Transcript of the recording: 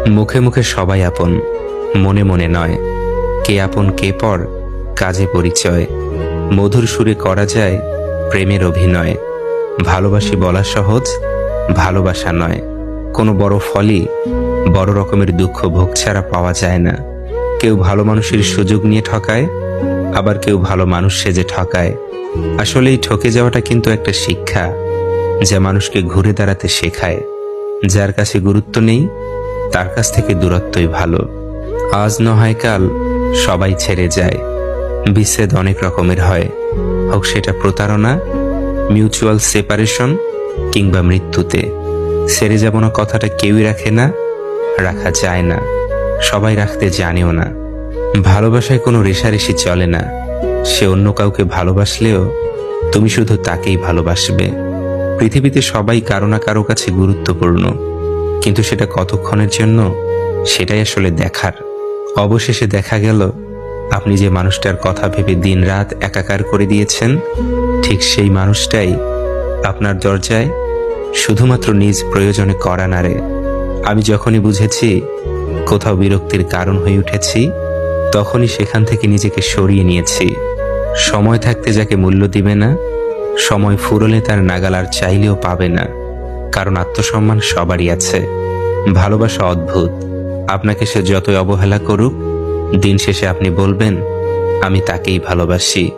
মুখে মুখে সবাই আপন, মনে মনে নয়। কে আপন কে পর, কাজে পরিচয়। মধুর সুরে করা যায় প্রেমের অভিনয়। ভালোবাসি বলা সহজ, ভালোবাসা নয়। কোনো বড় ফলই বড় রকমের দুঃখ ভোগ ছাড়া পাওয়া যায় না। কেউ ভালো মানুষের সুযোগ নিয়ে ঠকায়, আবার কেউ ভালো মানুষ সেজে ঠকায়। আসলে এই ঠকে যাওয়াটা কিন্তু একটা শিক্ষা, যা মানুষকে ঘুরে দাঁড়াতে শেখায়। যার কাছে গুরুত্ব নেই, তার কাছ থেকে দূরত্বই ভালো। আজ নয় কাল সবাই ছেড়ে যায়। বিচ্ছেদ অনেক রকমের হয়, হোক সেটা প্রতারণা, মিউচুয়াল সেপারেশন কিংবা মৃত্যুতে। ছেড়ে যাব না কথাটা কেউই রাখে না, রাখা যায় না, সবাই রাখতে জানেও না। ভালোবাসায় কোনো রেষারেষি চলে না। সে অন্য কাউকে ভালোবাসলেও তুমি শুধু তাকেই ভালোবাসবে। পৃথিবীতে সবাই কারো না কারো কাছে গুরুত্বপূর্ণ, কিন্তু সেটা কতক্ষণের জন্য, সেটাই আসলে দেখার। অবশেষে দেখা গেল, আপনি যে মানুষটার কথা ভেবে দিন রাত একাকার করে দিয়েছেন, ঠিক সেই মানুষটাই আপনার দরজায় শুধুমাত্র নিজ প্রয়োজনে কড়া নাড়ে। আমি যখনই বুঝেছি কোথাও বিরক্তির কারণ হয়ে উঠেছি, তখনই সেখান থেকে নিজেকে সরিয়ে নিয়েছি। সময় থাকতে যাকে মূল্য দিবে না, সময় ফুরলে তার নাগাল আর চাইলেও পাবে না। কারণ আত্মসম্মান সবারই আছে। ভালোবাসা অদ্ভুত। আপনাকে সে যতই অবহেলা করুক, দিন শেষে আপনি বলবেন, আমি তাকেই ভালোবাসি।